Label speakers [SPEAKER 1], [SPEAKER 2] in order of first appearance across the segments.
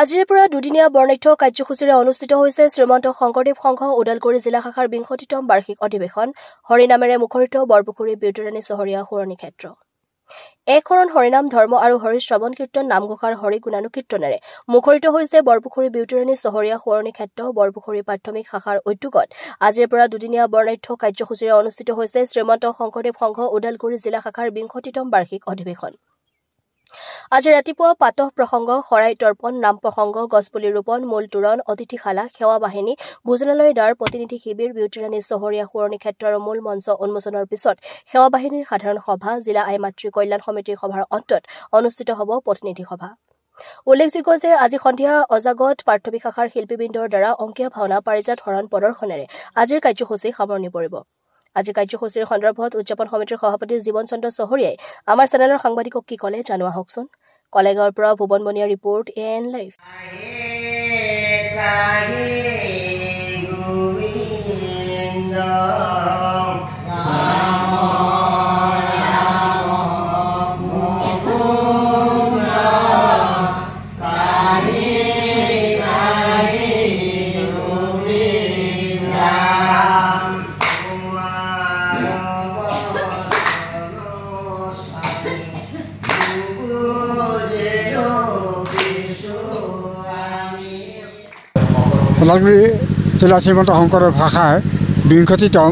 [SPEAKER 1] আজিৰ পৰা দুদিনীয়া বৰ্ণাঢ্য কাৰ্যসূচীৰে অনুষ্ঠিত হৈছে শ্ৰীমন্ত শংকৰদেৱ সংঘ ওদালগুৰি জিলা শাখাৰ ২৫তম বাৰ্ষিক অধিৱেশন হৰিনামেৰে মুখৰিত বৰপুখুৰী বিউতিৰাণী চহৰীয়া সোঁৱৰণী ক্ষেত্ৰ। এক শৰণ হৰিনাম ধৰ্ম আৰু হৰি শ্ৰৱণ কীৰ্তন নামঘোষাৰ হৰি গুণানুকীৰ্তনেৰে মুখৰিত হৈছে বৰপুখুৰী বিউতিৰাণী চহৰীয়া সোঁৱৰণী ক্ষেত্ৰ। বৰপুখুৰী প্ৰাথমিক শাখাৰ উদ্যোগত আজিৰ পৰা দুদিনীয়া বৰ্ণাঢ্য কাৰ্যসূচীৰে অনুষ্ঠিত হৈছে শ্ৰীমন্ত শংকৰদেৱ সংঘ ওদালগুৰি জিলা শাখাৰ ২৫তম বাৰ্ষিক অধিৱেশন। আজি ৰাতিপুৱা পাতহ প্ৰসংগ, শৰাই তৰ্পণ, নাম প্ৰসংগ, গছপুলি ৰোপণ, মূল তোৰণ, অতিথিশালা, সেৱা বাহিনী, ভোজনালয় দ্বাৰ, প্ৰতিনিধি শিবিৰ, বিউতিৰাণী চহৰীয়া সোঁৱৰণী ক্ষেত্ৰৰ মূল মঞ্চ উন্মোচনৰ পিছত সেৱা বাহিনীৰ সাধাৰণ সভা, জিলা আই মাতৃ কল্যাণ সমিতিৰ সভাৰ অন্তত অনুষ্ঠিত হ'ব প্ৰতিনিধি সভা। উল্লেখযোগ্য যে আজি সন্ধিয়া অজাগত প্ৰাথমিক শাখাৰ শিল্পীবৃন্দৰ দ্বাৰা অংকীয়া ভাওনা পাৰিজাত হৰণ প্ৰদৰ্শনেৰে আজিৰ কাৰ্যসূচী সামৰণি পৰিব। আজিৰ কাৰ্যসূচীৰ সন্দৰ্ভত উদযাপন সমিতিৰ সভাপতি জীৱন চন্দ্ৰ চহৰীয়াই আমাৰ চেনেলৰ সাংবাদিকক কি ক'লে জানো আহকচোন। কলেগাঁৱৰ পৰা ভুৱন বনিয়া ৰিপৰ্ট AN লাইভ।
[SPEAKER 2] ওদালগুৰি জিলা শ্ৰীমন্ত শংকৰদেৱ ভাষাৰ ২৫তম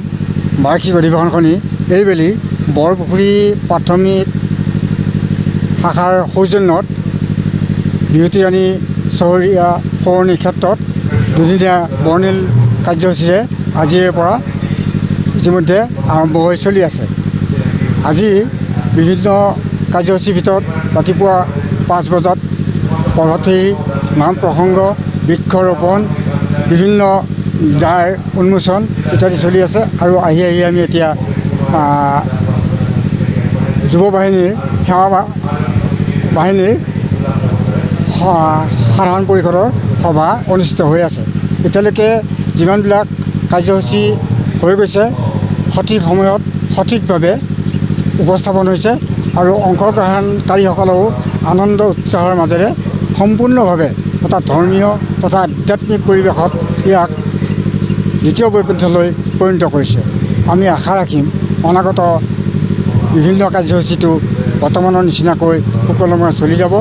[SPEAKER 2] বাৰ্ষিক অধিৱেশনখনি এইবেলি বৰপুখুৰী প্ৰাথমিক শাখাৰ সৌজন্যত বিউতিৰাণী চহৰীয়া সোঁৱৰণী ক্ষেত্ৰত দুদিনীয়া বৰ্ণিল কাৰ্যসূচীৰে আজিৰে পৰা ইতিমধ্যে আৰম্ভ হৈ চলি আছে। আজি বিভিন্ন কাৰ্যসূচীৰ ভিতৰত ৰাতিপুৱা ৫ বজাত প্ৰভাতী নাম প্ৰসংগ, বৃক্ষৰোপণ, বিভিন্ন দ্বাৰ উন্মোচন ইত্যাদি চলি আছে। আৰু আহি আমি এতিয়া যুৱ বাহিনীৰ সেৱা বাহিনীৰ সাধাৰণ পৰিষদৰ সভা অনুষ্ঠিত হৈ আছে। এতিয়ালৈকে যিমানবিলাক কাৰ্যসূচী হৈ গৈছে সঠিক সময়ত সঠিকভাৱে উপস্থাপন হৈছে আৰু অংশগ্ৰহণকাৰীসকলেও আনন্দ উৎসাহৰ মাজেৰে সম্পূৰ্ণভাৱে এটা ধৰ্মীয় তথা আধ্যাত্মিক পৰিৱেশত ইয়াক দ্বিতীয় বৈকুণ্ঠলৈ পৰিণত কৰিছে। আমি আশা ৰাখিম অনাগত বিভিন্ন কাৰ্যসূচীটো বৰ্তমানৰ নিচিনাকৈ সুকলমে চলি যাব।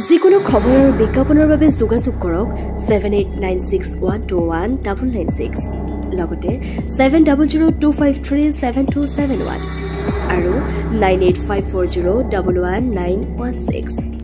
[SPEAKER 1] যিকোনো খবৰ আৰু বিজ্ঞাপনৰ বাবে যোগাযোগ কৰক 7896121996 লগতে 7002537271 আৰু 9854011916।